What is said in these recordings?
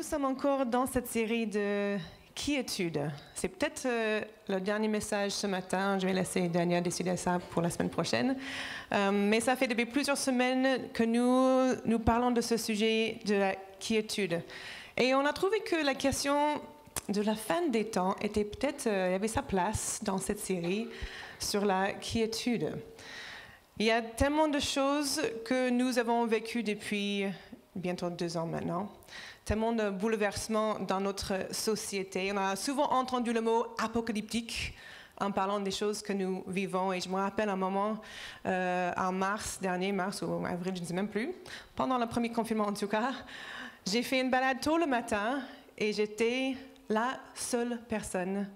sommes encore dans cette série de quiétude. C'est peut-être le dernier message ce matin. Je vais laisser Daniel décider ça pour la semaine prochaine. Mais ça fait depuis plusieurs semaines que nous parlons de ce sujet de la quiétude. Et on a trouvé que la question de la fin des temps était peut-être, il y avait sa place dans cette série sur la quiétude. Il y a tellement de choses que nous avons vécues depuis bientôt 2 ans maintenant. Tellement de bouleversements dans notre société. On a souvent entendu le mot apocalyptique en parlant des choses que nous vivons. Et je me rappelle un moment, en mars ou avril, je ne sais même plus, pendant le premier confinement en tout cas, j'ai fait une balade tôt le matin et j'étais la seule personne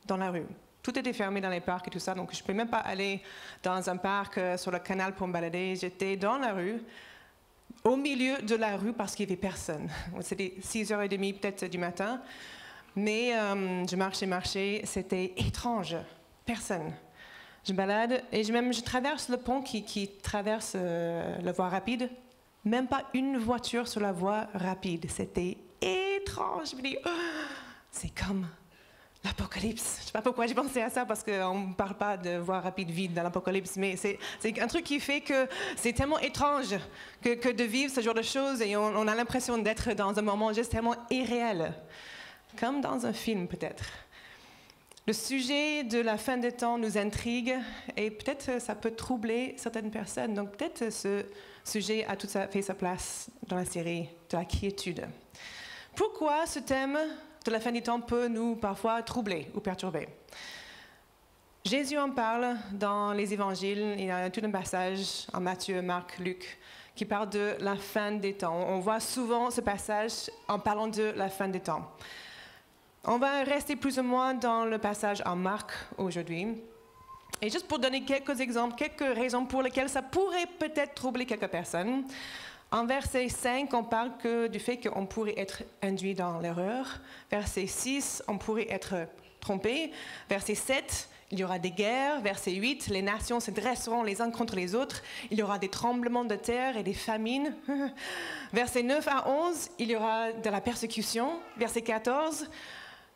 dans la rue. Tout était fermé dans les parcs et tout ça, donc je ne pouvais même pas aller dans un parc sur le canal pour me balader. J'étais dans la rue, au milieu de la rue parce qu'il n'y avait personne. C'était 6h30 peut-être du matin, mais je marchais, c'était étrange, personne. Je balade et je traverse le pont qui traverse la voie rapide, même pas une voiture sur la voie rapide. C'était étrange. Je me dis, oh, c'est comme l'Apocalypse. Je ne sais pas pourquoi j'ai pensé à ça, parce qu'on ne parle pas de voie rapide vide dans l'Apocalypse, mais c'est un truc qui fait que c'est tellement étrange que de vivre ce genre de choses et on a l'impression d'être dans un moment juste tellement irréel, comme dans un film peut-être. Le sujet de la fin des temps nous intrigue et peut-être ça peut troubler certaines personnes. Donc peut-être ce sujet a tout à fait sa place dans la série de la quiétude. Pourquoi ce thème de la fin des temps peut nous parfois troubler ou perturber? Jésus en parle dans les évangiles. Il y a tout un passage en Matthieu, Marc, Luc qui parle de la fin des temps. On voit souvent ce passage en parlant de la fin des temps. On va rester plus ou moins dans le passage en Marc aujourd'hui. Et juste pour donner quelques exemples, quelques raisons pour lesquelles ça pourrait peut-être troubler quelques personnes. En verset 5, on parle du fait qu'on pourrait être induit dans l'erreur. Verset 6, on pourrait être trompé. Verset 7, il y aura des guerres. Verset 8, les nations se dresseront les uns contre les autres. Il y aura des tremblements de terre et des famines. Verset 9 à 11, il y aura de la persécution. Verset 14,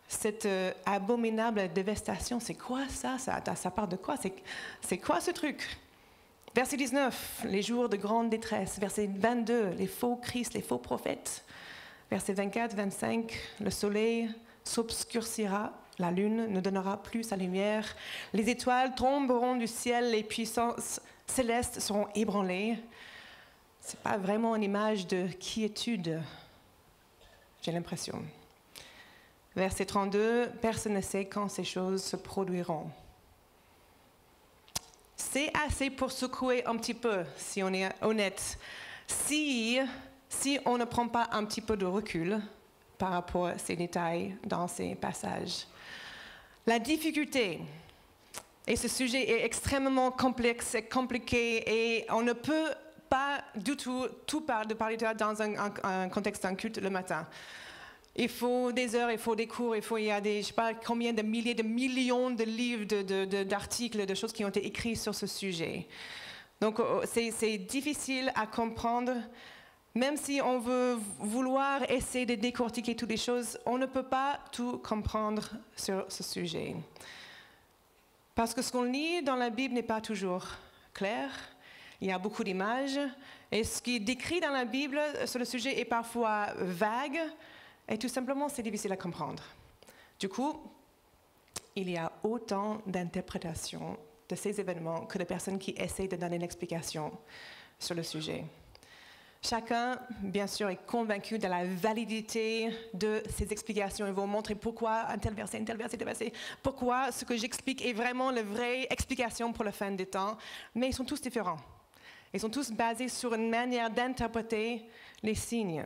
cette abominable dévastation, c'est quoi ça? Ça part de quoi? C'est quoi ce truc? Verset 19, les jours de grande détresse. Verset 22, les faux Christ, les faux prophètes. Verset 24, 25, le soleil s'obscurcira, la lune ne donnera plus sa lumière, les étoiles tomberont du ciel, les puissances célestes seront ébranlées. Ce n'est pas vraiment une image de quiétude, j'ai l'impression. Verset 32, personne ne sait quand ces choses se produiront. C'est assez pour secouer un petit peu, si on est honnête, si on ne prend pas un petit peu de recul par rapport à ces détails dans ces passages. La difficulté, et ce sujet est extrêmement complexe et compliqué, et on ne peut pas du tout parler de ça dans un contexte d'un culte le matin. Il faut des heures, il faut des cours, il y a je ne sais pas combien de milliers, de millions de livres, d'articles, de choses qui ont été écrits sur ce sujet. Donc c'est difficile à comprendre. Même si on veut vouloir essayer de décortiquer toutes les choses, on ne peut pas tout comprendre sur ce sujet. Parce que ce qu'on lit dans la Bible n'est pas toujours clair. Il y a beaucoup d'images. Et ce qui est décrit dans la Bible sur le sujet est parfois vague. Et tout simplement, c'est difficile à comprendre. Du coup, il y a autant d'interprétations de ces événements que de personnes qui essaient de donner une explication sur le sujet. Chacun, bien sûr, est convaincu de la validité de ces explications. Ils vont montrer pourquoi un tel verset, pourquoi ce que j'explique est vraiment la vraie explication pour la fin des temps. Mais ils sont tous différents. Ils sont tous basés sur une manière d'interpréter les signes.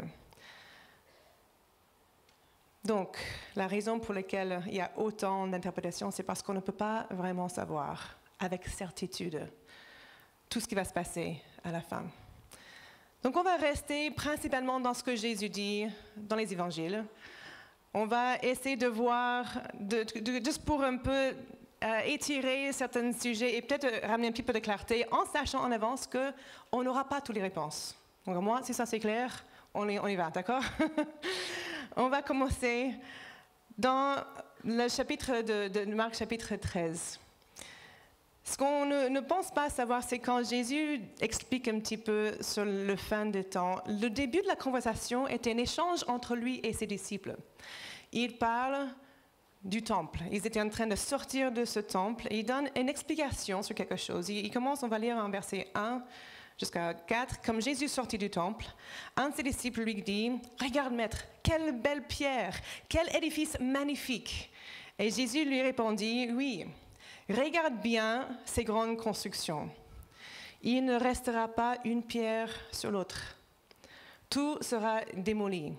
Donc, la raison pour laquelle il y a autant d'interprétations, c'est parce qu'on ne peut pas vraiment savoir avec certitude tout ce qui va se passer à la fin. Donc, on va rester principalement dans ce que Jésus dit dans les évangiles. On va essayer de voir, juste pour un peu étirer certains sujets et peut-être ramener un petit peu de clarté en sachant en avance qu'on n'aura pas toutes les réponses. Donc, moi, si ça c'est clair, on y va, d'accord? On va commencer dans le chapitre de Marc, chapitre 13. Ce qu'on ne pense pas savoir, c'est quand Jésus explique un petit peu sur le fin des temps, le début de la conversation était un échange entre lui et ses disciples. Il parle du temple. Ils étaient en train de sortir de ce temple et il donne une explication sur quelque chose. Il commence, on va lire en verset 1 jusqu'à 4, comme Jésus sortit du temple, un de ses disciples lui dit « Regarde, maître, quelle belle pierre, quel édifice magnifique !» Et Jésus lui répondit « Oui, regarde bien ces grandes constructions. Il ne restera pas une pierre sur l'autre. Tout sera démoli. »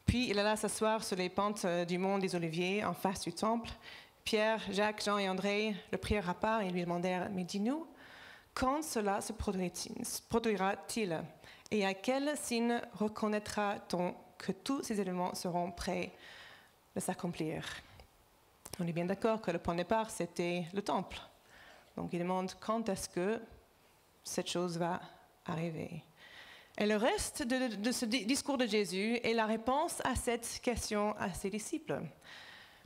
Puis il alla s'asseoir sur les pentes du mont des Oliviers, en face du temple. Pierre, Jacques, Jean et André le prirent à part et lui demandèrent « Mais dis-nous, quand cela se produira-t-il? Et à quel signe reconnaîtra-t-on que tous ces éléments seront prêts de s'accomplir ?» On est bien d'accord que le point de départ, c'était le temple. Donc il demande quand est-ce que cette chose va arriver. Et le reste de ce discours de Jésus est la réponse à cette question à ses disciples.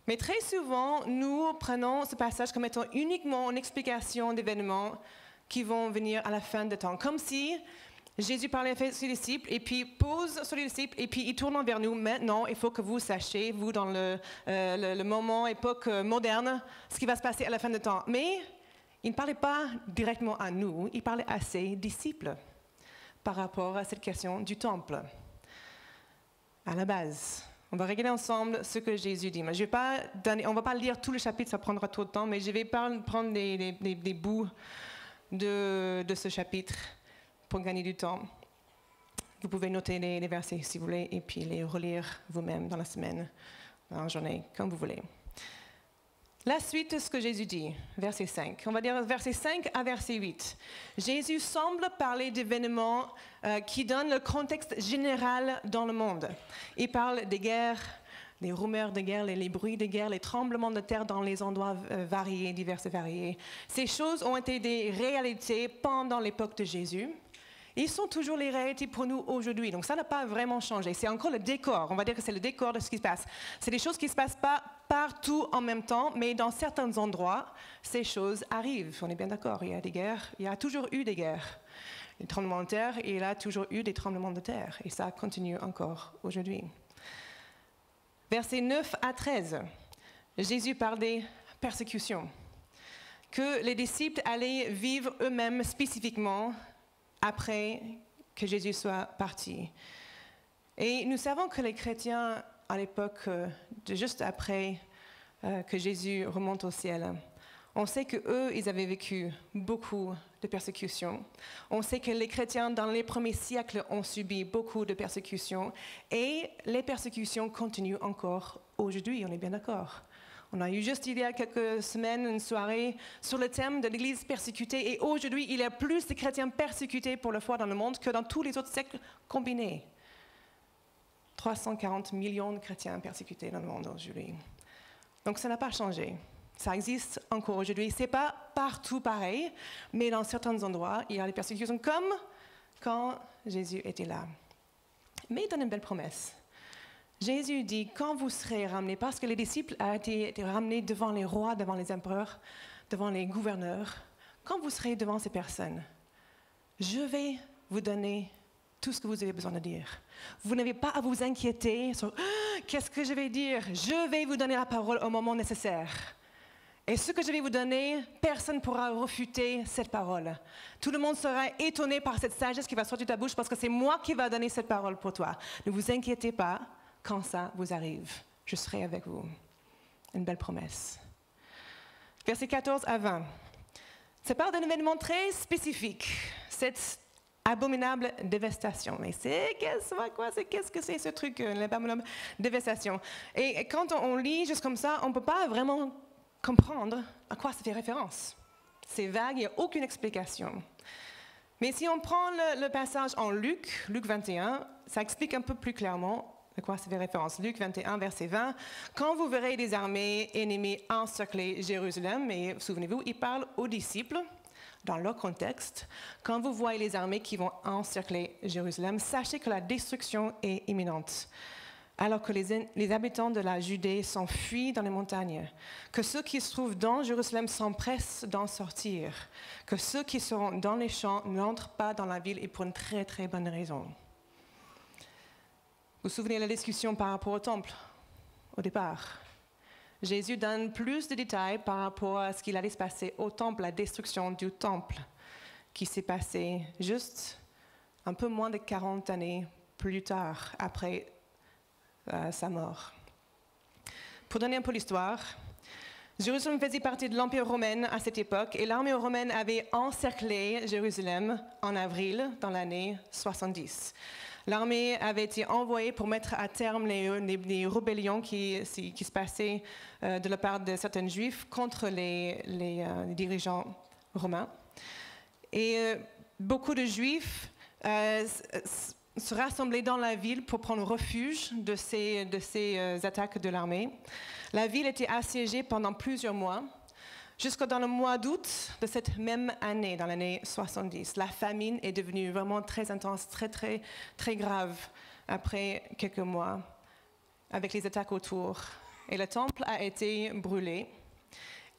Mais très souvent, nous prenons ce passage comme étant uniquement une explication d'événements qui vont venir à la fin du temps. Comme si Jésus parlait à ses disciples et puis pose sur les disciples et puis il tourne vers nous. Maintenant, il faut que vous sachiez, vous dans le moment, époque moderne, ce qui va se passer à la fin du temps. Mais il ne parlait pas directement à nous, il parlait à ses disciples par rapport à cette question du temple. À la base, on va regarder ensemble ce que Jésus dit. Mais on ne va pas lire tout le chapitre, ça prendra trop de temps, mais je vais prendre des bouts de ce chapitre pour gagner du temps. Vous pouvez noter les versets si vous voulez et puis les relire vous-même dans la semaine, dans la journée, comme vous voulez. La suite de ce que Jésus dit, verset 5. On va dire verset 5 à verset 8. Jésus semble parler d'événements qui donnent le contexte général dans le monde. Il parle des guerres, les rumeurs de guerre, les bruits de guerre, les tremblements de terre dans les endroits variés, divers et variés. Ces choses ont été des réalités pendant l'époque de Jésus. Ils sont toujours les réalités pour nous aujourd'hui. Donc ça n'a pas vraiment changé. C'est encore le décor. On va dire que c'est le décor de ce qui se passe. C'est des choses qui ne se passent pas partout en même temps, mais dans certains endroits, ces choses arrivent. On est bien d'accord. Il y a des guerres. Il y a toujours eu des guerres. Les tremblements de terre, il y a toujours eu des tremblements de terre. Et ça continue encore aujourd'hui. Versets 9 à 13. Jésus parle des persécutions que les disciples allaient vivre eux-mêmes spécifiquement après que Jésus soit parti. Et nous savons que les chrétiens, à l'époque, juste après que Jésus remonte au ciel, on sait qu'eux, ils avaient vécu beaucoup de persécutions. On sait que les chrétiens, dans les premiers siècles, ont subi beaucoup de persécutions. Et les persécutions continuent encore aujourd'hui, on est bien d'accord. On a eu juste il y a quelques semaines une soirée sur le thème de l'Église persécutée. Et aujourd'hui, il y a plus de chrétiens persécutés pour la foi dans le monde que dans tous les autres siècles combinés. 340 millions de chrétiens persécutés dans le monde aujourd'hui. Donc ça n'a pas changé. Ça existe encore aujourd'hui. Ce n'est pas partout pareil, mais dans certains endroits, il y a des persécutions comme quand Jésus était là. Mais il donne une belle promesse. Jésus dit, quand vous serez ramenés, parce que les disciples ont été ramenés devant les rois, devant les empereurs, devant les gouverneurs, quand vous serez devant ces personnes, je vais vous donner tout ce que vous avez besoin de dire. Vous n'avez pas à vous inquiéter sur qu'est-ce que je vais dire. Je vais vous donner la parole au moment nécessaire. Et ce que je vais vous donner, personne ne pourra refuter cette parole. Tout le monde sera étonné par cette sagesse qui va sortir de ta bouche parce que c'est moi qui va donner cette parole pour toi. Ne vous inquiétez pas. Quand ça vous arrive, je serai avec vous. Une belle promesse. Versets 14 à 20. Ça parle d'un événement très spécifique, cette abominable dévastation. Mais qu'est-ce que c'est ce truc, l'abominable dévastation? Et quand on lit juste comme ça, on ne peut pas vraiment comprendre à quoi ça fait référence. C'est vague, il n'y a aucune explication. Mais si on prend le passage en Luc 21, ça explique un peu plus clairement de quoi ça fait référence. Luc 21, verset 20. « Quand vous verrez des armées ennemies encercler Jérusalem, et souvenez-vous, il parle aux disciples, dans leur contexte, quand vous voyez les armées qui vont encercler Jérusalem, sachez que la destruction est imminente. alors que les habitants de la Judée s'enfuient dans les montagnes, que ceux qui se trouvent dans Jérusalem s'empressent d'en sortir, que ceux qui seront dans les champs n'entrent pas dans la ville et pour une très très bonne raison. Vous vous souvenez de la discussion par rapport au temple, au départ? Jésus donne plus de détails par rapport à ce qu'il allait se passer au temple, la destruction du temple, qui s'est passée juste un peu moins de 40 années plus tard, après sa mort. Pour donner un peu l'histoire, Jérusalem faisait partie de l'Empire romain à cette époque et l'armée romaine avait encerclé Jérusalem en avril dans l'année 70. L'armée avait été envoyée pour mettre à terme les rébellions qui se passaient de la part de certains juifs contre les dirigeants romains. Et beaucoup de juifs se rassemblaient dans la ville pour prendre refuge de ces attaques de l'armée. La ville était assiégée pendant plusieurs mois, jusqu'à dans le mois d'août de cette même année, dans l'année 70. La famine est devenue vraiment très intense, très, très, très grave après quelques mois, avec les attaques autour. Et le temple a été brûlé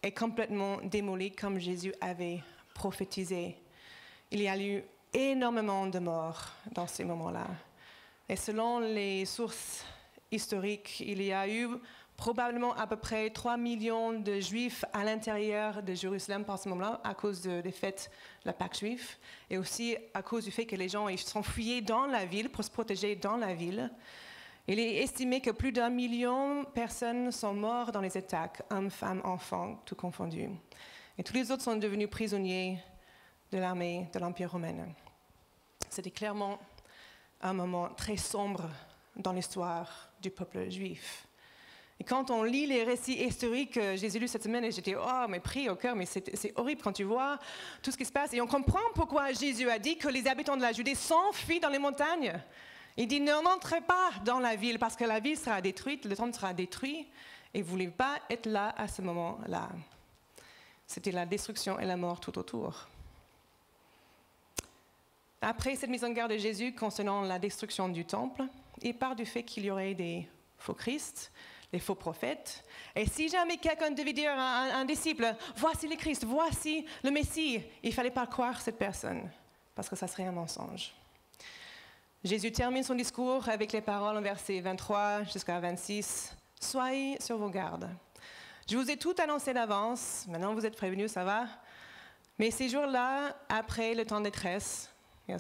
et complètement démoli comme Jésus avait prophétisé. Il y a eu énormément de morts dans ces moments-là. Et selon les sources historiques, il y a eu probablement à peu près 3 millions de Juifs à l'intérieur de Jérusalem par ce moment-là, à cause des fêtes de la Pâque juive, et aussi à cause du fait que les gens s'enfuyaient dans la ville pour se protéger dans la ville. Il est estimé que plus d'1 million de personnes sont mortes dans les attaques, hommes, femmes, enfants, tout confondu. Et tous les autres sont devenus prisonniers de l'armée de l'Empire romain. C'était clairement un moment très sombre dans l'histoire du peuple juif. Et quand on lit les récits historiques que j'ai lus cette semaine, et j'étais mais pris au cœur, mais c'est horrible quand tu vois tout ce qui se passe. Et on comprend pourquoi Jésus a dit que les habitants de la Judée s'enfuient dans les montagnes. Il dit n'entrez pas dans la ville parce que la ville sera détruite, le temple sera détruit, et vous ne voulez pas être là à ce moment-là. C'était la destruction et la mort tout autour. Après cette mise en garde de Jésus concernant la destruction du temple, il part du fait qu'il y aurait des faux Christ, des faux prophètes. Et si jamais quelqu'un devait dire à un disciple, voici le Christ, voici le Messie, il ne fallait pas croire cette personne, parce que ça serait un mensonge. Jésus termine son discours avec les paroles en versets 23 jusqu'à 26. « Soyez sur vos gardes. Je vous ai tout annoncé d'avance, maintenant vous êtes prévenus, ça va. Mais ces jours-là, après le temps de détresse, le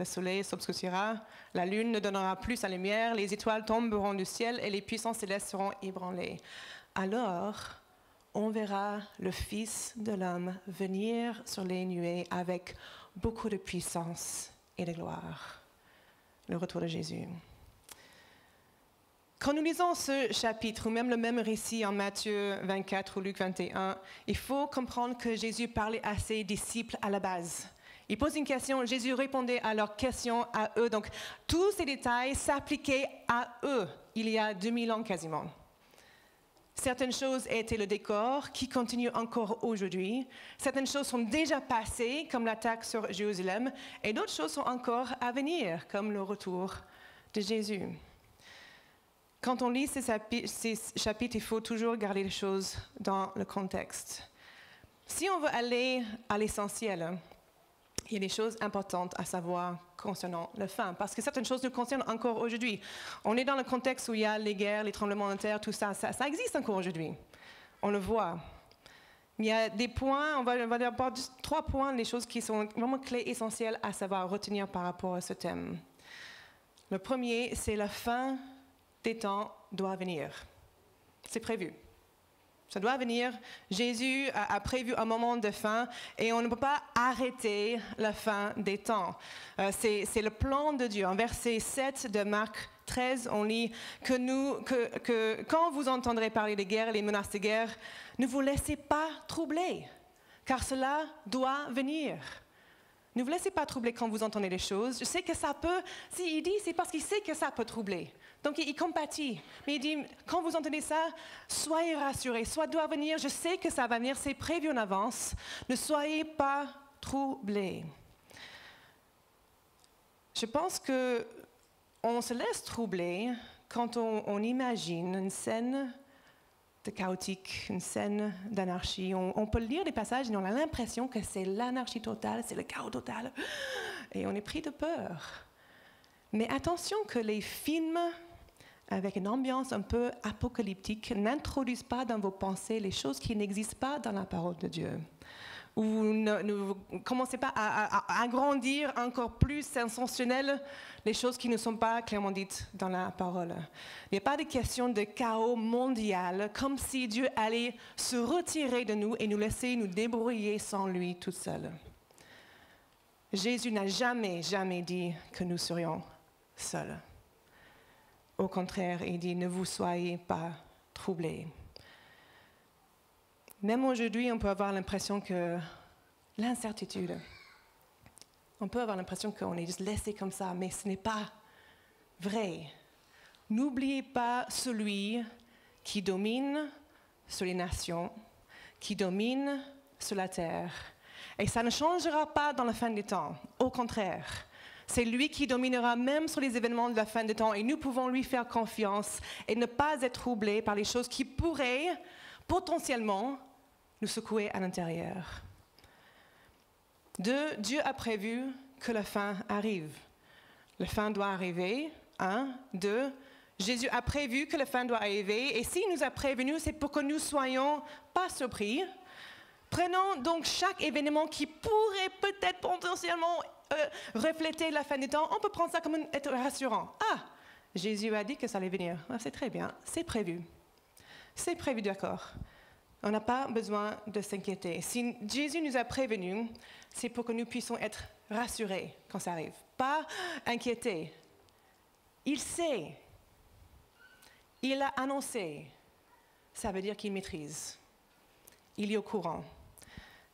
soleil s'obscurcira, la lune ne donnera plus sa lumière, les étoiles tomberont du ciel et les puissances célestes seront ébranlées. Alors, on verra le Fils de l'homme venir sur les nuées avec beaucoup de puissance et de gloire. » Le retour de Jésus. Quand nous lisons ce chapitre, ou même le même récit en Matthieu 24 ou Luc 21, il faut comprendre que Jésus parlait à ses disciples à la base. Il pose une question, Jésus répondait à leurs questions à eux. Donc, tous ces détails s'appliquaient à eux, il y a 2000 ans quasiment. Certaines choses étaient le décor, qui continue encore aujourd'hui. Certaines choses sont déjà passées, comme l'attaque sur Jérusalem, et d'autres choses sont encore à venir, comme le retour de Jésus. Quand on lit ces chapitres, il faut toujours garder les choses dans le contexte. Si on veut aller à l'essentiel, il y a des choses importantes à savoir concernant la fin, parce que certaines choses nous concernent encore aujourd'hui. On est dans le contexte où il y a les guerres, les tremblements de terre, tout ça, ça existe encore aujourd'hui. On le voit. Il y a des points, on va avoir 3 points, les choses qui sont vraiment clés essentielles à savoir retenir par rapport à ce thème. Le premier, c'est la fin des temps doit venir. C'est prévu. Ça doit venir. Jésus a prévu un moment de fin et on ne peut pas arrêter la fin des temps. C'est le plan de Dieu. En verset 7 de Marc 13, on lit que quand vous entendrez parler des guerres et les menaces de guerre, ne vous laissez pas troubler, car cela doit venir. Ne vous laissez pas troubler quand vous entendez les choses. Je sais que ça peut, s'il dit, c'est parce qu'il sait que ça peut troubler. Donc il compatit. Mais il dit, quand vous entendez ça, soyez rassurés. Soit doit venir, je sais que ça va venir, c'est prévu en avance. Ne soyez pas troublés. Je pense qu'on se laisse troubler quand on imagine une scène de chaotique, une scène d'anarchie, on peut lire des passages et on a l'impression que c'est l'anarchie totale, c'est le chaos total, et on est pris de peur. Mais attention que les films avec une ambiance un peu apocalyptique n'introduisent pas dans vos pensées les choses qui n'existent pas dans la parole de Dieu. Ou ne commencez pas à agrandir encore plus sensationnel les choses qui ne sont pas clairement dites dans la parole. Il n'y a pas de question de chaos mondial, comme si Dieu allait se retirer de nous et nous laisser nous débrouiller sans lui tout seul. Jésus n'a jamais dit que nous serions seuls. Au contraire, il dit « Ne vous soyez pas troublés ». Même aujourd'hui, on peut avoir l'impression que l'incertitude, on peut avoir l'impression qu'on est juste laissé comme ça, mais ce n'est pas vrai. N'oubliez pas celui qui domine sur les nations, qui domine sur la terre. Et ça ne changera pas dans la fin des temps. Au contraire, c'est lui qui dominera même sur les événements de la fin des temps. Et nous pouvons lui faire confiance et ne pas être troublés par les choses qui pourraient potentiellement nous secouer à l'intérieur. 2, Dieu a prévu que la fin arrive. La fin doit arriver. 1, 2, Jésus a prévu que la fin doit arriver. Et s'il nous a prévenus, c'est pour que nous ne soyons pas surpris. Prenons donc chaque événement qui pourrait peut-être potentiellement refléter la fin des temps. On peut prendre ça comme être rassurant. Ah, Jésus a dit que ça allait venir. Ah, c'est très bien, c'est prévu. C'est prévu, d'accord. On n'a pas besoin de s'inquiéter. Si Jésus nous a prévenus, c'est pour que nous puissions être rassurés quand ça arrive. Pas inquiétés. Il sait. Il a annoncé. Ça veut dire qu'il maîtrise. Il est au courant.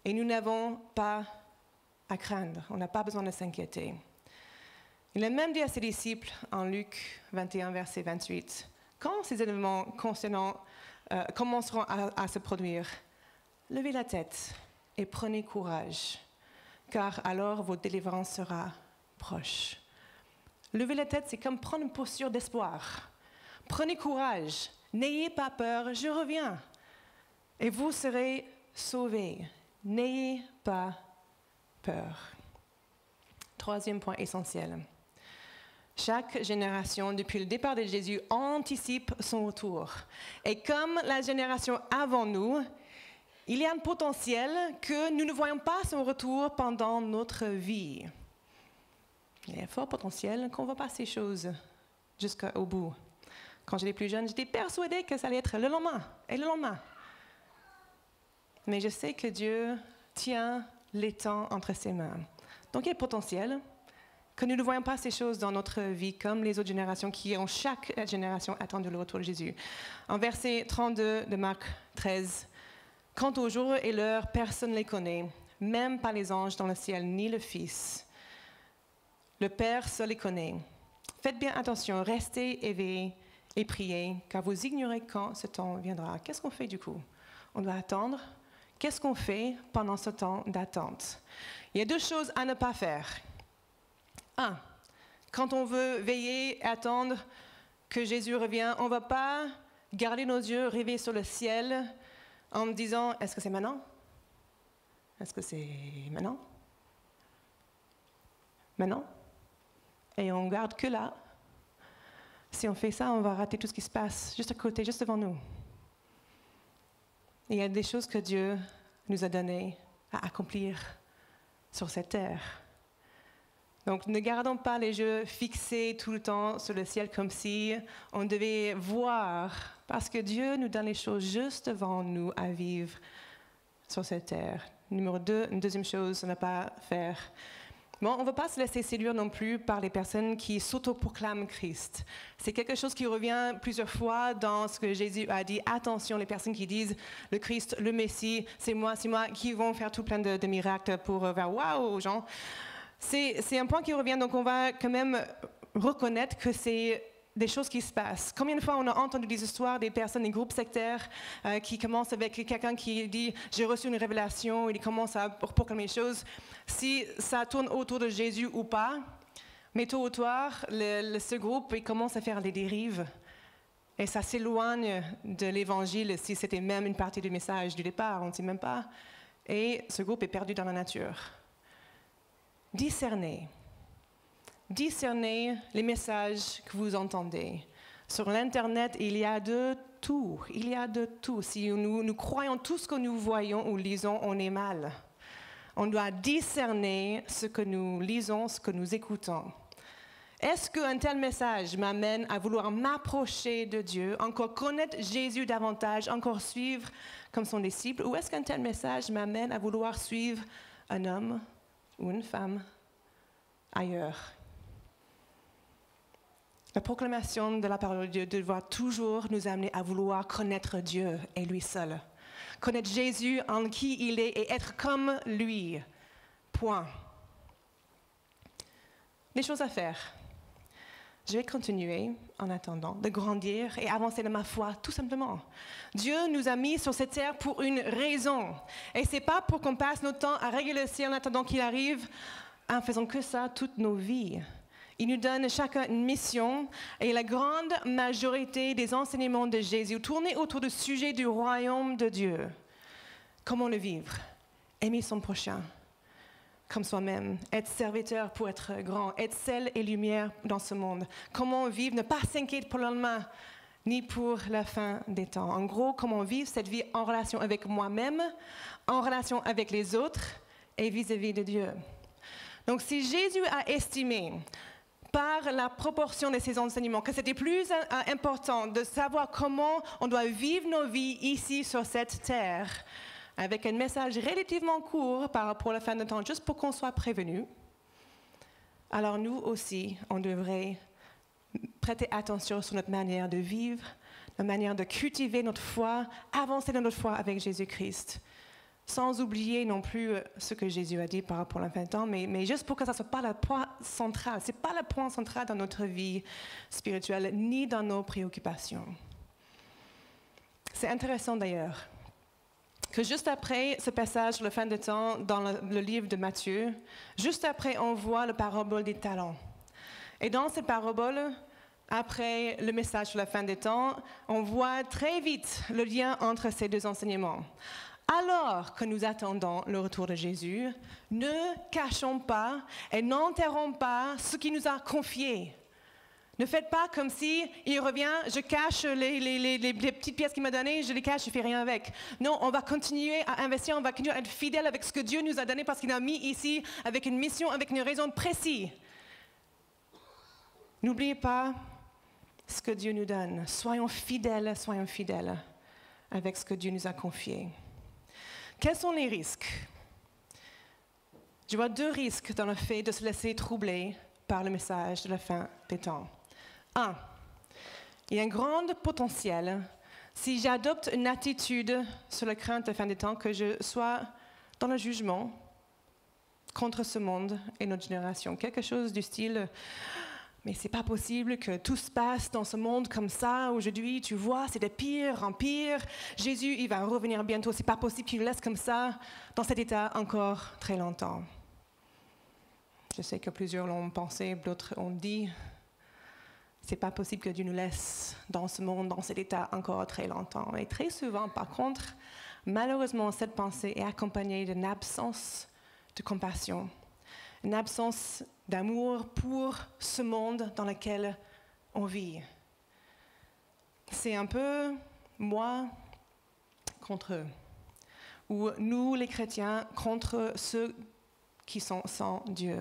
Et nous n'avons pas à craindre. On n'a pas besoin de s'inquiéter. Il a même dit à ses disciples en Luc 21, verset 28, quand ces événements concernant commenceront à se produire, levez la tête et prenez courage, car alors votre délivrance sera proche. Lever la tête, c'est comme prendre une posture d'espoir. Prenez courage, n'ayez pas peur, je reviens. Et vous serez sauvés. N'ayez pas peur. 3e point essentiel. Chaque génération, depuis le départ de Jésus, anticipe son retour. Et comme la génération avant nous, il y a un potentiel que nous ne voyons pas son retour pendant notre vie. Il y a un fort potentiel qu'on ne voit pas ces choses jusqu'au bout. Quand j'étais plus jeune, j'étais persuadée que ça allait être le lendemain et le lendemain. Mais je sais que Dieu tient les temps entre ses mains. Donc il y a le potentiel que nous ne voyons pas ces choses dans notre vie comme les autres générations qui ont chaque génération attendu le retour de Jésus. En verset 32 de Marc 13, « Quant au jour et l'heure, personne ne les connaît, même pas les anges dans le ciel, ni le Fils. Le Père seul les connaît. Faites bien attention, restez éveillés et priez, car vous ignorez quand ce temps viendra. » Qu'est-ce qu'on fait du coup? On doit attendre. Qu'est-ce qu'on fait pendant ce temps d'attente? Il y a 2 choses à ne pas faire. 1, quand on veut veiller et attendre que Jésus revienne, on ne va pas garder nos yeux rivés sur le ciel en me disant, est-ce que c'est maintenant? Est-ce que c'est maintenant? Maintenant? Et on ne garde que là. Si on fait ça, on va rater tout ce qui se passe juste à côté, juste devant nous. Il y a des choses que Dieu nous a données à accomplir sur cette terre. Donc, ne gardons pas les yeux fixés tout le temps sur le ciel comme si on devait voir, parce que Dieu nous donne les choses juste devant nous à vivre sur cette terre. Numéro 2, une deuxième chose à ne pas faire. Bon, on ne va pas se laisser séduire non plus par les personnes qui s'autoproclament Christ. C'est quelque chose qui revient plusieurs fois dans ce que Jésus a dit. Attention, les personnes qui disent le Christ, le Messie, c'est moi, qui vont faire tout plein de miracles pour faire waouh aux gens. C'est un point qui revient, donc on va quand même reconnaître que c'est des choses qui se passent. Combien de fois on a entendu des histoires des personnes, des groupes sectaires qui commencent avec quelqu'un qui dit « j'ai reçu une révélation », il commence à proclamer les choses. Si ça tourne autour de Jésus ou pas, mais tôt ou tard, ce groupe il commence à faire des dérives Et ça s'éloigne de l'Évangile si c'était même une partie du message du départ, on ne sait même pas. Et ce groupe est perdu dans la nature. Discernez les messages que vous entendez. Sur l'Internet, il y a de tout. Il y a de tout. Si nous croyons tout ce que nous voyons ou lisons, on est mal. On doit discerner ce que nous lisons, ce que nous écoutons. Est-ce qu'un tel message m'amène à vouloir m'approcher de Dieu, encore connaître Jésus davantage, encore suivre comme son disciple, ou est-ce qu'un tel message m'amène à vouloir suivre un homme ou une femme ailleurs? La proclamation de la parole de Dieu doit toujours nous amener à vouloir connaître Dieu et lui seul. Connaître Jésus en qui il est et être comme lui. Point. Les choses à faire. Je vais continuer, en attendant, de grandir et avancer dans ma foi, tout simplement. Dieu nous a mis sur cette terre pour une raison. Et ce n'est pas pour qu'on passe notre temps à régler le ciel en attendant qu'il arrive, en faisant que ça toutes nos vies. Il nous donne chacun une mission et la grande majorité des enseignements de Jésus tournaient autour du sujet du royaume de Dieu. Comment le vivre? Aimer son prochain comme soi-même, être serviteur pour être grand, être sel et lumière dans ce monde. Comment vivre, ne pas s'inquiéter pour le lendemain, ni pour la fin des temps. En gros, comment vivre cette vie en relation avec moi-même, en relation avec les autres et vis-à-vis de Dieu. Donc si Jésus a estimé par la proportion de ses enseignements que c'était plus important de savoir comment on doit vivre nos vies ici sur cette terre, avec un message relativement court par rapport à la fin de temps, juste pour qu'on soit prévenu, alors nous aussi, on devrait prêter attention sur notre manière de vivre, la manière de cultiver notre foi, avancer dans notre foi avec Jésus-Christ, sans oublier non plus ce que Jésus a dit par rapport à la fin de temps, mais juste pour que ça ne soit pas le point central. Ce n'est pas le point central dans notre vie spirituelle, ni dans nos préoccupations. C'est intéressant d'ailleurs que juste après ce passage sur la fin des temps dans le livre de Matthieu, juste après on voit la parabole des talents. Et dans cette parabole, après le message sur la fin des temps, on voit très vite le lien entre ces deux enseignements. Alors que nous attendons le retour de Jésus, ne cachons pas et n'enterrons pas ce qu'il nous a confié. Ne faites pas comme si il revient, je cache les petites pièces qu'il m'a données, je les cache, je ne fais rien avec. Non, on va continuer à investir, on va continuer à être fidèle avec ce que Dieu nous a donné parce qu'il a mis ici avec une mission, avec une raison précise. N'oubliez pas ce que Dieu nous donne. Soyons fidèles avec ce que Dieu nous a confié. Quels sont les risques? Je vois deux risques dans le fait de se laisser troubler par le message de la fin des temps. 1. Il y a un grand potentiel, si j'adopte une attitude sur la crainte de la fin des temps, que je sois dans le jugement contre ce monde et notre génération. Quelque chose du style, mais c'est pas possible que tout se passe dans ce monde comme ça aujourd'hui, tu vois, c'est de pire en pire. Jésus, il va revenir bientôt, c'est pas possible qu'il nous laisse comme ça, dans cet état encore très longtemps. Je sais que plusieurs l'ont pensé, d'autres ont dit, c'est pas possible que Dieu nous laisse dans ce monde, dans cet état encore très longtemps. Et très souvent, par contre, malheureusement, cette pensée est accompagnée d'une absence de compassion, une absence d'amour pour ce monde dans lequel on vit. C'est un peu moi contre eux, ou nous les chrétiens contre ceux qui sont sans Dieu.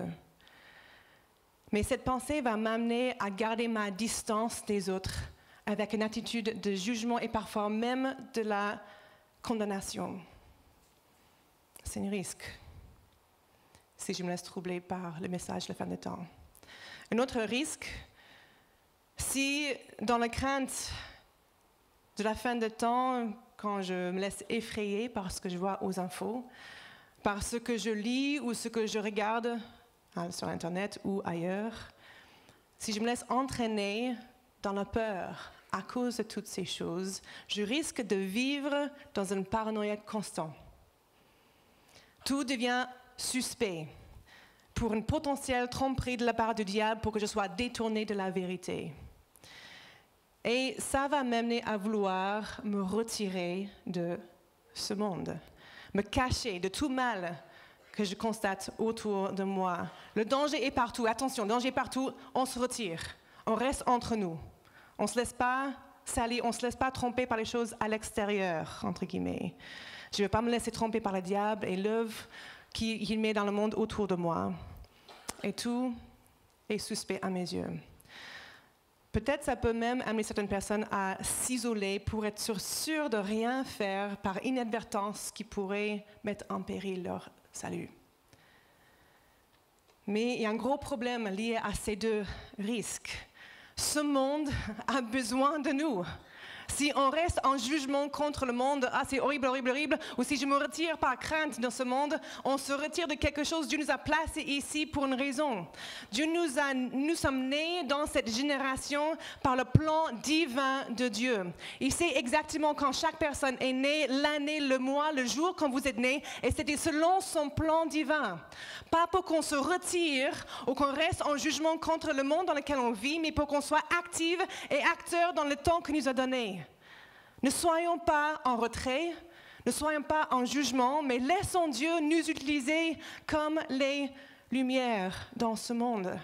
Mais cette pensée va m'amener à garder ma distance des autres avec une attitude de jugement et parfois même de la condamnation. C'est un risque si je me laisse troubler par le message de la fin des temps. Un autre risque, si dans la crainte de la fin des temps, quand je me laisse effrayer par ce que je vois aux infos, par ce que je lis ou ce que je regarde sur Internet ou ailleurs, si je me laisse entraîner dans la peur à cause de toutes ces choses, je risque de vivre dans une paranoïa constante. Tout devient suspect pour une potentielle tromperie de la part du diable pour que je sois détourné de la vérité. Et ça va m'amener à vouloir me retirer de ce monde, me cacher de tout mal que je constate autour de moi. Le danger est partout. Attention, le danger est partout. On se retire. On reste entre nous. On ne se laisse pas salir, on ne se laisse pas tromper par les choses à l'extérieur, entre guillemets. Je ne vais pas me laisser tromper par le diable et l'œuvre qu'il met dans le monde autour de moi. Et tout est suspect à mes yeux. Peut-être ça peut même amener certaines personnes à s'isoler pour être sûres de rien faire par inadvertance qui pourrait mettre en péril leur salut. Mais il y a un gros problème lié à ces deux risques. Ce monde a besoin de nous. Si on reste en jugement contre le monde, ah c'est horrible, horrible, horrible, ou si je me retire par crainte dans ce monde, on se retire de quelque chose. Dieu nous a placés ici pour une raison. Nous sommes nés dans cette génération par le plan divin de Dieu. Il sait exactement quand chaque personne est née, l'année, le mois, le jour quand vous êtes nés, et c'était selon son plan divin. Pas pour qu'on se retire ou qu'on reste en jugement contre le monde dans lequel on vit, mais pour qu'on soit active et acteur dans le temps qu'il nous a donné. Ne soyons pas en retrait, ne soyons pas en jugement, mais laissons Dieu nous utiliser comme les lumières dans ce monde.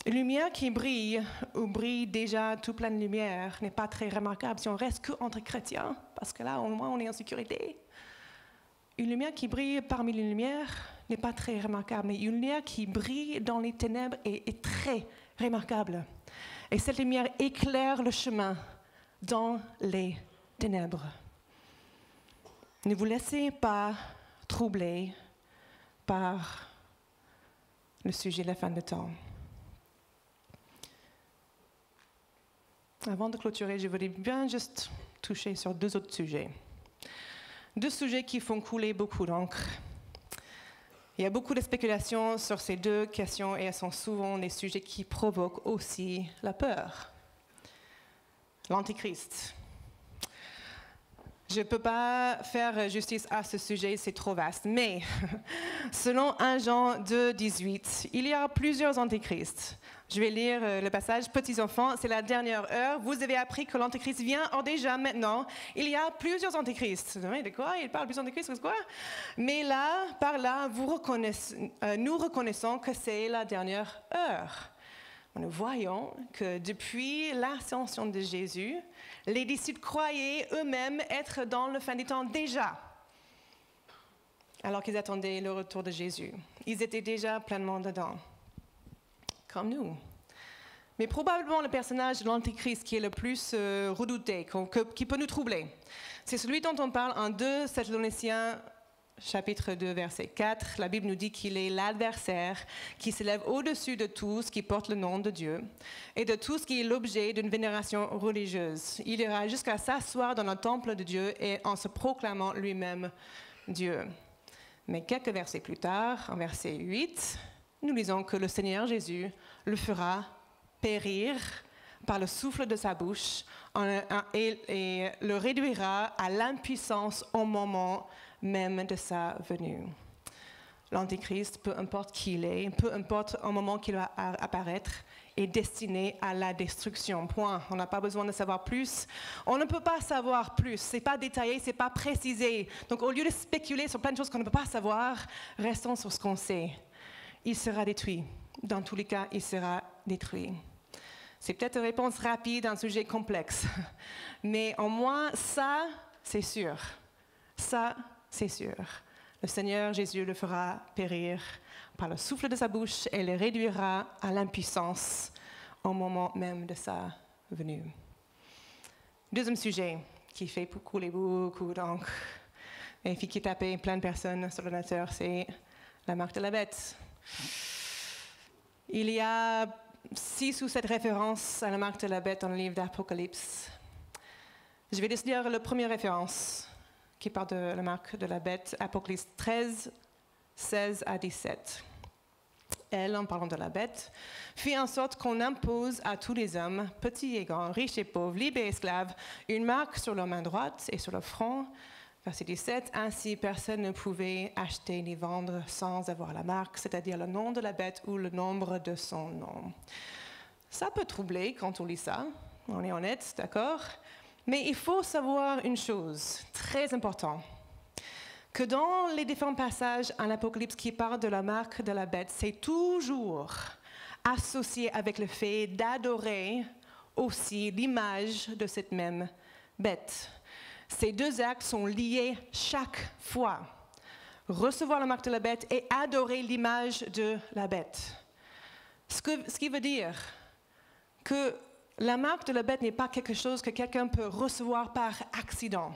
Une lumière qui brille, ou brille déjà tout plein de lumière, n'est pas très remarquable si on reste qu'entre chrétiens, parce que là, au moins, on est en sécurité. Une lumière qui brille parmi les lumières n'est pas très remarquable, mais une lumière qui brille dans les ténèbres est très remarquable. Et cette lumière éclaire le chemin dans les ténèbres. Ne vous laissez pas troubler par le sujet de la fin de temps. Avant de clôturer, je voudrais bien juste toucher sur deux autres sujets. Deux sujets qui font couler beaucoup d'encre. Il y a beaucoup de spéculations sur ces deux questions et elles sont souvent des sujets qui provoquent aussi la peur. L'Antéchrist. Je ne peux pas faire justice à ce sujet, c'est trop vaste. Mais selon 1 Jean 2, 18, il y a plusieurs antéchrists. Je vais lire le passage. Petits enfants, c'est la dernière heure. Vous avez appris que l'Antéchrist vient. Or déjà, maintenant, il y a plusieurs antéchrists. De quoi? Il parle plusieurs antéchrists, quoi? Mais là, par là, nous reconnaissons que c'est la dernière heure. Nous voyons que depuis l'ascension de Jésus, les disciples croyaient eux-mêmes être dans le fin des temps déjà, alors qu'ils attendaient le retour de Jésus. Ils étaient déjà pleinement dedans, comme nous. Mais probablement le personnage de l'Antéchrist qui est le plus redouté, qui peut nous troubler, c'est celui dont on parle en 2 Thessaloniciens chapitre 2, verset 4, la Bible nous dit qu'il est l'adversaire qui s'élève au-dessus de tout ce qui porte le nom de Dieu et de tout ce qui est l'objet d'une vénération religieuse. Il ira jusqu'à s'asseoir dans le temple de Dieu et en se proclamant lui-même Dieu. Mais quelques versets plus tard, en verset 8, nous lisons que le Seigneur Jésus le fera périr par le souffle de sa bouche et le réduira à l'impuissance au moment même de sa venue. L'Antéchrist, peu importe qui il est, peu importe au moment qu'il va apparaître, est destiné à la destruction. Point. On n'a pas besoin de savoir plus. On ne peut pas savoir plus. C'est pas détaillé, c'est pas précisé. Donc, au lieu de spéculer sur plein de choses qu'on ne peut pas savoir, restons sur ce qu'on sait. Il sera détruit. Dans tous les cas, il sera détruit. C'est peut-être une réponse rapide à un sujet complexe. Mais au moins, ça, c'est sûr. Ça, c'est sûr. Le Seigneur Jésus le fera périr par le souffle de sa bouche et le réduira à l'impuissance au moment même de sa venue. Deuxième sujet qui fait couler beaucoup d'encre et qui tape plein de personnes sur l'ordinateur, c'est la marque de la bête. Il y a 6 ou 7 références à la marque de la bête dans le livre d'Apocalypse. Je vais juste lire la première référence qui parle de la marque de la bête, Apocalypse 13, 16 à 17. Elle, en parlant de la bête, fit en sorte qu'on impose à tous les hommes, petits et grands, riches et pauvres, libres et esclaves, une marque sur leur main droite et sur leur front. Verset 17, ainsi personne ne pouvait acheter ni vendre sans avoir la marque, c'est-à-dire le nom de la bête ou le nombre de son nom. Ça peut troubler quand on lit ça, on est honnête, d'accord? Mais il faut savoir une chose très importante, que dans les différents passages en Apocalypse qui parlent de la marque de la bête, c'est toujours associé avec le fait d'adorer aussi l'image de cette même bête. Ces deux actes sont liés chaque fois. Recevoir la marque de la bête et adorer l'image de la bête. Ce qui veut dire que la marque de la bête n'est pas quelque chose que quelqu'un peut recevoir par accident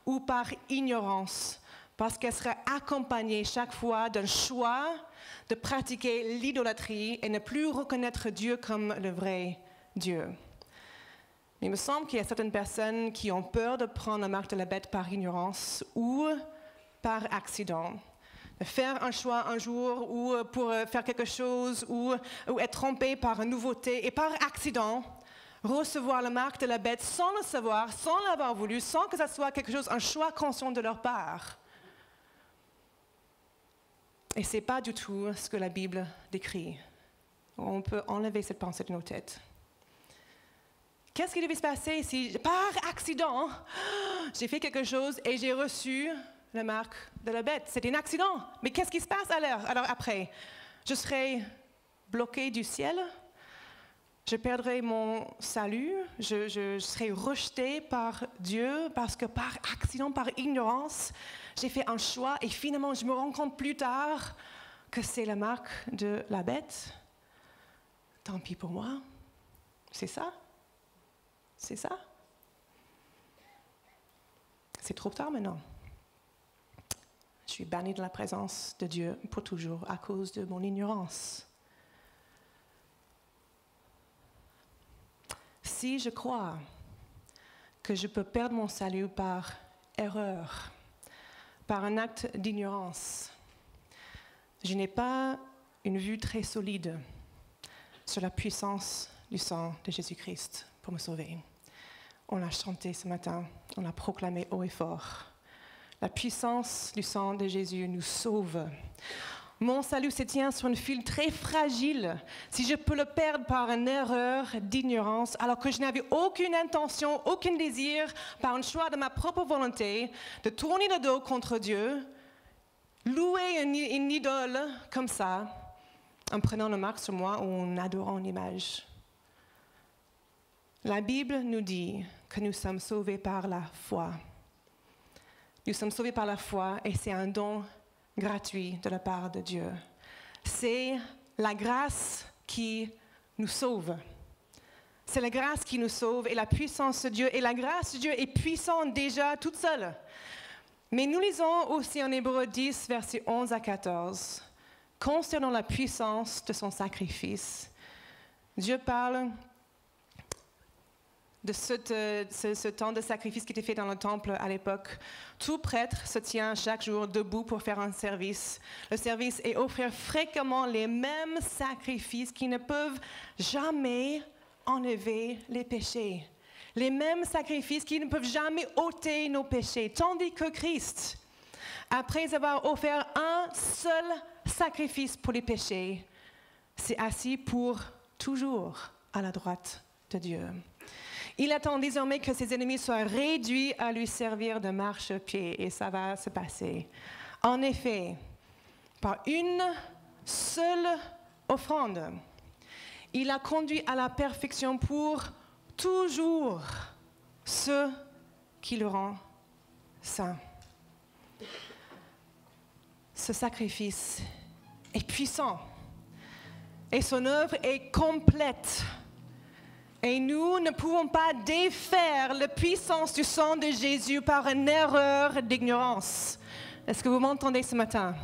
ou par ignorance, parce qu'elle sera accompagnée chaque fois d'un choix de pratiquer l'idolâtrie et ne plus reconnaître Dieu comme le vrai Dieu. Il me semble qu'il y a certaines personnes qui ont peur de prendre la marque de la bête par ignorance ou par accident. De faire un choix un jour ou pour faire quelque chose ou être trompé par une nouveauté et par accident recevoir la marque de la bête sans le savoir, sans l'avoir voulu, sans que ça soit quelque chose, un choix conscient de leur part. Et ce n'est pas du tout ce que la Bible décrit. On peut enlever cette pensée de nos têtes. Qu'est-ce qui devait se passer si, par accident, j'ai fait quelque chose et j'ai reçu la marque de la bête? C'était un accident. Mais qu'est-ce qui se passe alors après? Je serai bloqué du ciel? Je perdrai mon salut? Je serai rejeté par Dieu parce que par accident, par ignorance, j'ai fait un choix et finalement je me rends compte plus tard que c'est la marque de la bête? Tant pis pour moi. C'est ça? C'est ça? C'est trop tard maintenant. Je suis banni de la présence de Dieu pour toujours à cause de mon ignorance. Si je crois que je peux perdre mon salut par erreur, par un acte d'ignorance, je n'ai pas une vue très solide sur la puissance du sang de Jésus-Christ pour me sauver. On l'a chanté ce matin, on l'a proclamé haut et fort. La puissance du sang de Jésus nous sauve. Mon salut se tient sur un fil très fragile. Si je peux le perdre par une erreur d'ignorance, alors que je n'avais aucune intention, aucun désir, par un choix de ma propre volonté, de tourner le dos contre Dieu, louer une idole comme ça, en prenant le marque sur moi ou en adorant une image. La Bible nous dit que nous sommes sauvés par la foi. Nous sommes sauvés par la foi et c'est un don gratuit de la part de Dieu. C'est la grâce qui nous sauve. C'est la grâce qui nous sauve et la puissance de Dieu. Et la grâce de Dieu est puissante déjà toute seule. Mais nous lisons aussi en Hébreux 10, versets 11 à 14, concernant la puissance de son sacrifice. Dieu parle de ce temps de sacrifice qui était fait dans le temple à l'époque. Tout prêtre se tient chaque jour debout pour faire un service. Le service est offrir fréquemment les mêmes sacrifices qui ne peuvent jamais enlever les péchés. Les mêmes sacrifices qui ne peuvent jamais ôter nos péchés. Tandis que Christ, après avoir offert un seul sacrifice pour les péchés, s'est assis pour toujours à la droite de Dieu. Il attend désormais que ses ennemis soient réduits à lui servir de marchepied, et ça va se passer. En effet, par une seule offrande, il a conduit à la perfection pour toujours ceux qui le rendent saint. Ce sacrifice est puissant et son œuvre est complète. Et nous ne pouvons pas défaire la puissance du sang de Jésus par une erreur d'ignorance. Est-ce que vous m'entendez ce matin?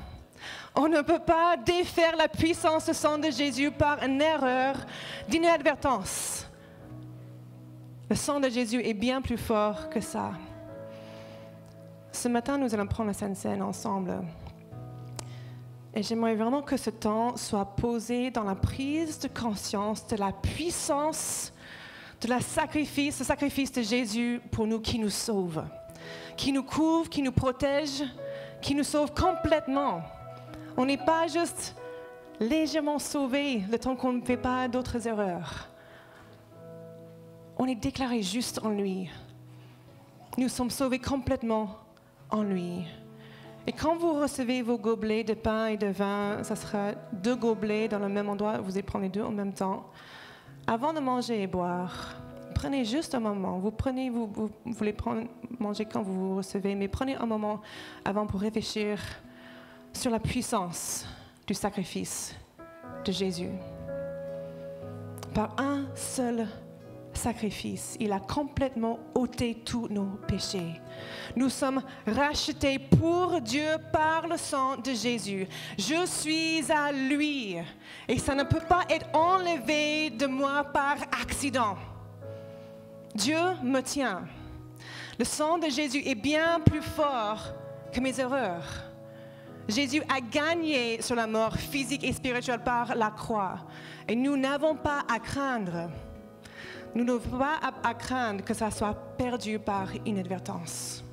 On ne peut pas défaire la puissance du sang de Jésus par une erreur d'inadvertance. Le sang de Jésus est bien plus fort que ça. Ce matin, nous allons prendre la Sainte Seine ensemble. Et j'aimerais vraiment que ce temps soit posé dans la prise de conscience de la puissance de le sacrifice de Jésus pour nous, qui nous sauve, qui nous couvre, qui nous protège, qui nous sauve complètement. On n'est pas juste légèrement sauvé le temps qu'on ne fait pas d'autres erreurs. On est déclaré juste en lui. Nous sommes sauvés complètement en lui. Et quand vous recevez vos gobelets de pain et de vin, ça sera 2 gobelets dans le même endroit, vous allez prendre les 2 en même temps. Avant de manger et boire, prenez juste un moment. Vous voulez manger quand vous vous recevez, mais prenez un moment avant pour réfléchir sur la puissance du sacrifice de Jésus. Par un seul sacrifice, il a complètement ôté tous nos péchés. Nous sommes rachetés pour Dieu par le sang de Jésus. Je suis à lui et ça ne peut pas être enlevé de moi par accident. Dieu me tient. Le sang de Jésus est bien plus fort que mes erreurs. Jésus a gagné sur la mort physique et spirituelle par la croix. Et nous n'avons pas à craindre. Nous n'avons pas à craindre que ça soit perdu par inadvertance.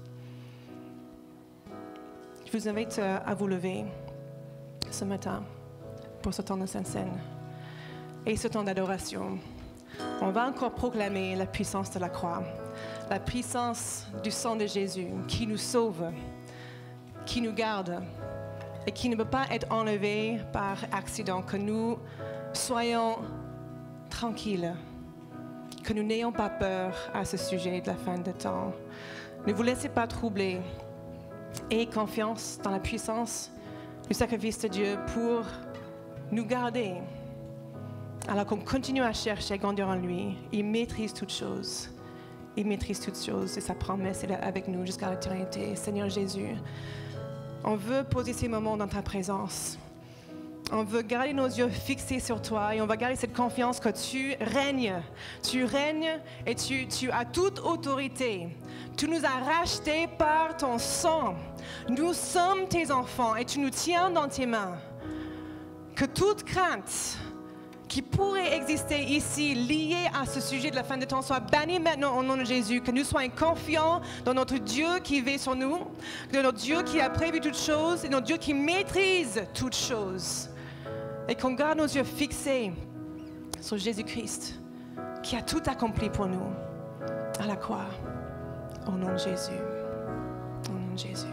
Je vous invite à vous lever ce matin pour ce temps de Sainte Seine et ce temps d'adoration. On va encore proclamer la puissance de la croix, la puissance du sang de Jésus qui nous sauve, qui nous garde et qui ne peut pas être enlevé par accident, que nous soyons tranquilles, que nous n'ayons pas peur à ce sujet de la fin des temps. Ne vous laissez pas troubler. Ayez confiance dans la puissance du sacrifice de Dieu pour nous garder. Alors qu'on continue à chercher à grandir en lui, il maîtrise toutes choses. Il maîtrise toutes choses et sa promesse est là avec nous jusqu'à l'éternité. Seigneur Jésus, on veut poser ces moments dans ta présence. On veut garder nos yeux fixés sur toi et on va garder cette confiance que tu règnes. Tu règnes et tu as toute autorité. Tu nous as rachetés par ton sang. Nous sommes tes enfants et tu nous tiens dans tes mains. Que toute crainte qui pourrait exister ici liée à ce sujet de la fin des temps soit bannie maintenant au nom de Jésus. Que nous soyons confiants dans notre Dieu qui veille sur nous, de notre Dieu qui a prévu toutes choses et notre Dieu qui maîtrise toutes choses. Et qu'on garde nos yeux fixés sur Jésus-Christ, qui a tout accompli pour nous à la croix. Au nom de Jésus. Au nom de Jésus.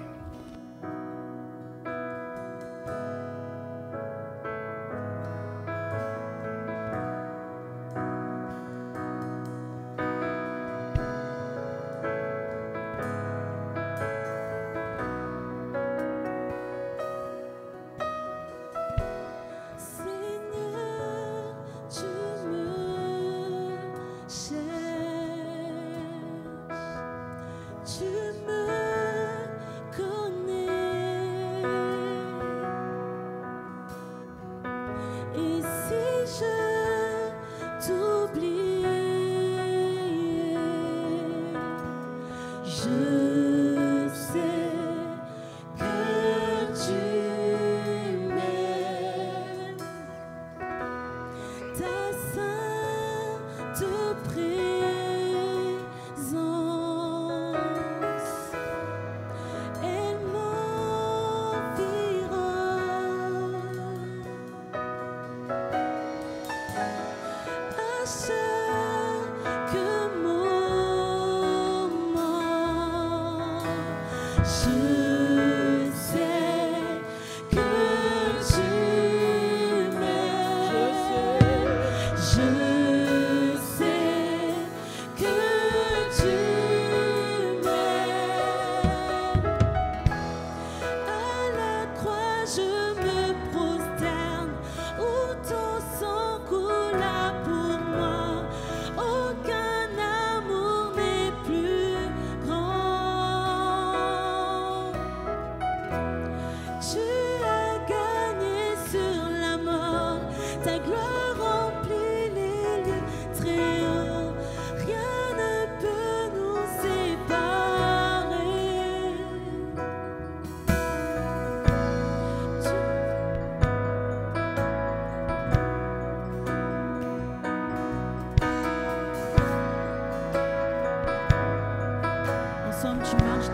Tu marches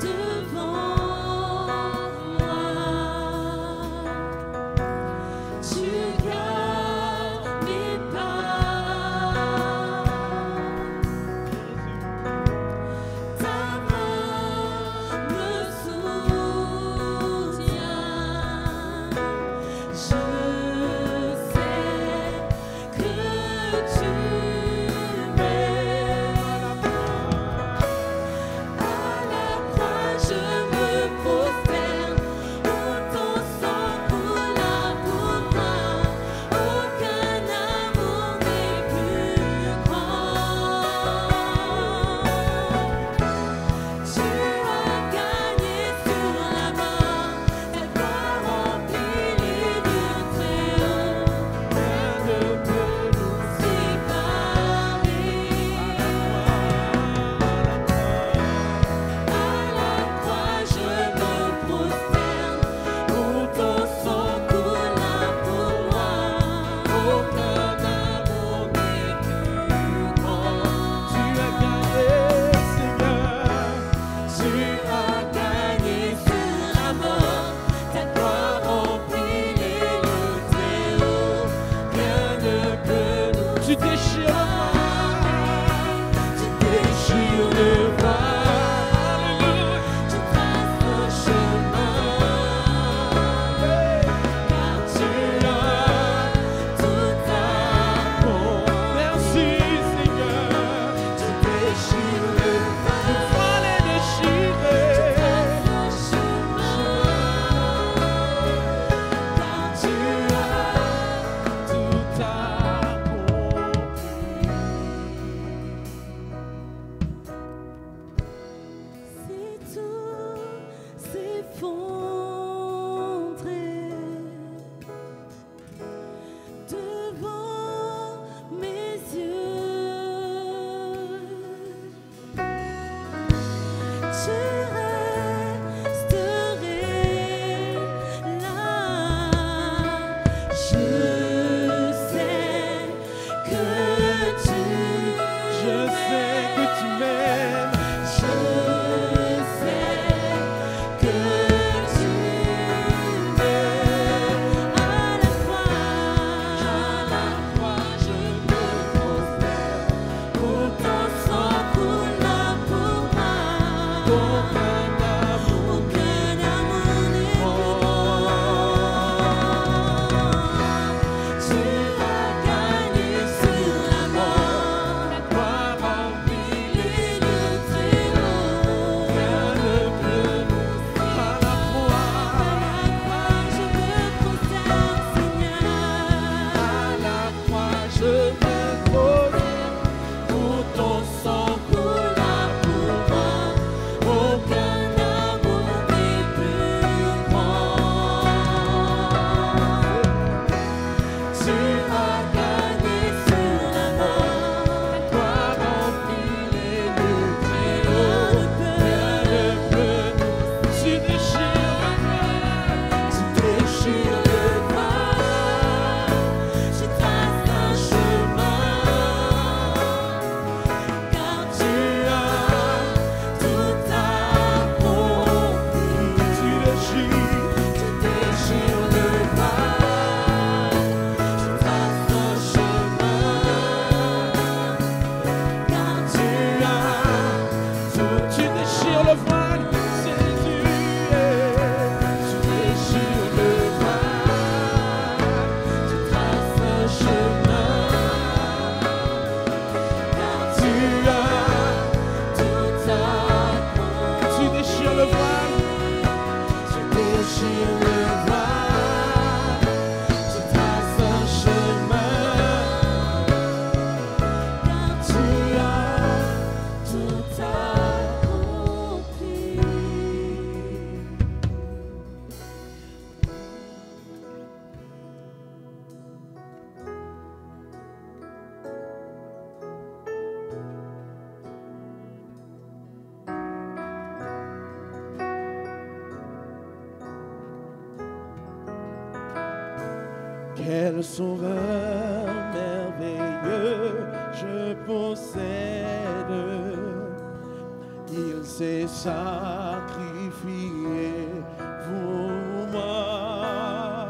devant Quel sauveur merveilleux je possède. Il s'est sacrifié pour moi.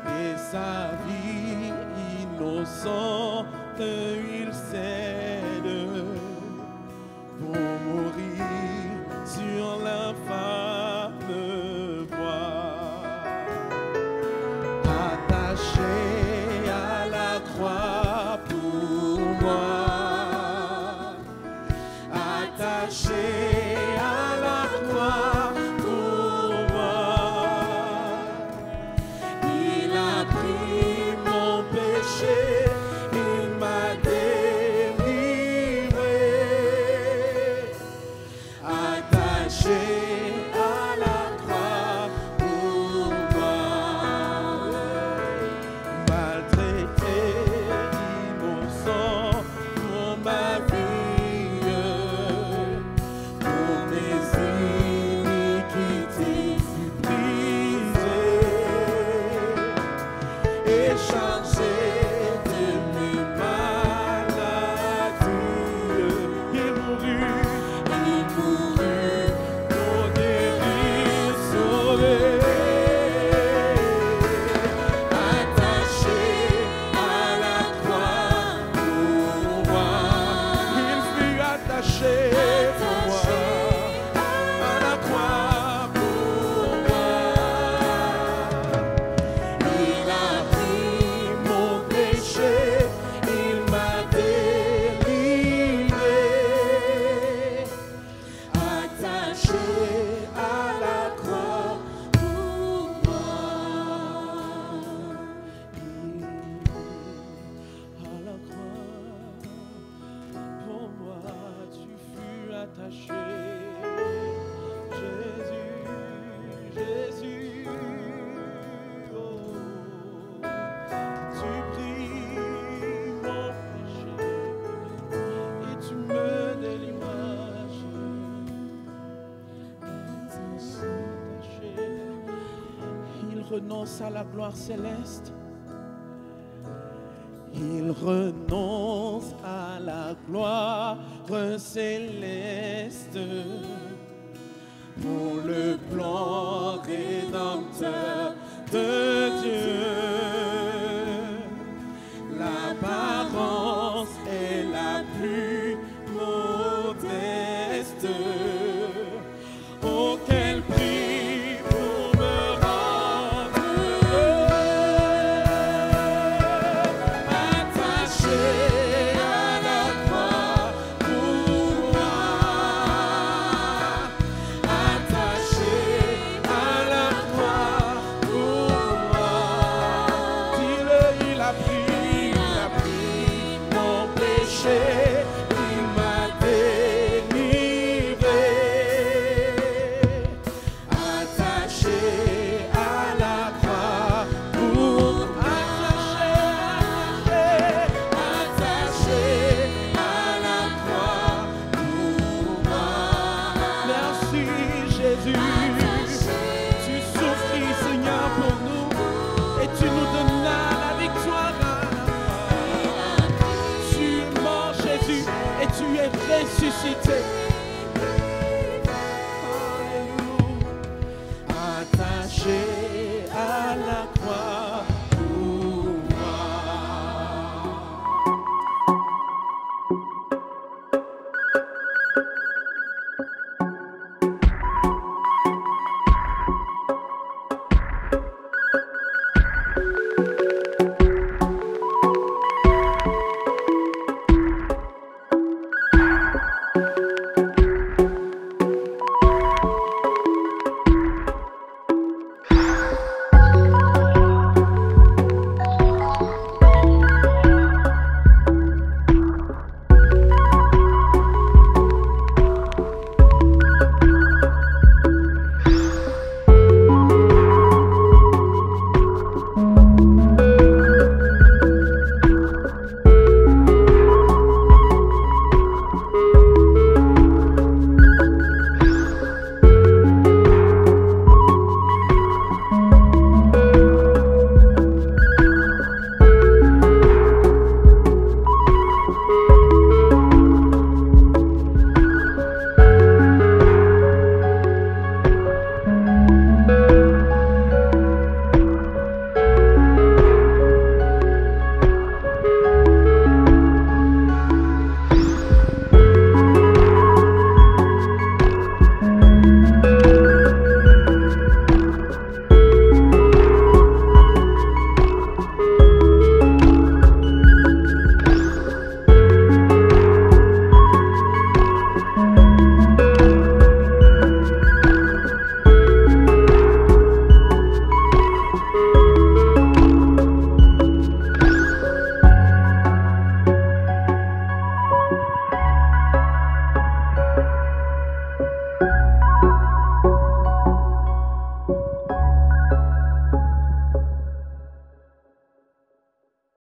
Et sa vie innocente il cède pour mourir sur l'infâme voie. Attaché à la croix pour moi, attaché à la croix pour moi, il a pris mon péché, il m'a délivré, attaché à la croix pour moi. Maltraité, innocent pour ma vie, pour mes iniquités fut brisé et chargé de mes maladies. Il mourut pour guérir, sauver. Attaché à la croix pour moi, il fut attaché pour moi, à la croix pour moi. Il a pris mon péché, il m'a délivré, attaché à la croix pour moi. À la croix, pour moi, tu fus attaché. Jésus, Jésus, oh, tu pris mon péché et tu me délivras. Attaché, il renonce à la gloire céleste. Il renonce à la gloire céleste pour le plan rédempteur de Dieu. L'apparence est la plus modeste. Oh, quel prix pour me rendre attaché à la croix pour moi, attaché à la croix pour moi. Dis-le, il a pris mon péché, il m'a délivré, attaché à la croix pour attaché à la croix pour moi. Merci Jésus, tu souffris Seigneur pour nous et tu nous donnas la victoire à la croix. Tu es mort Jésus et tu es ressuscité.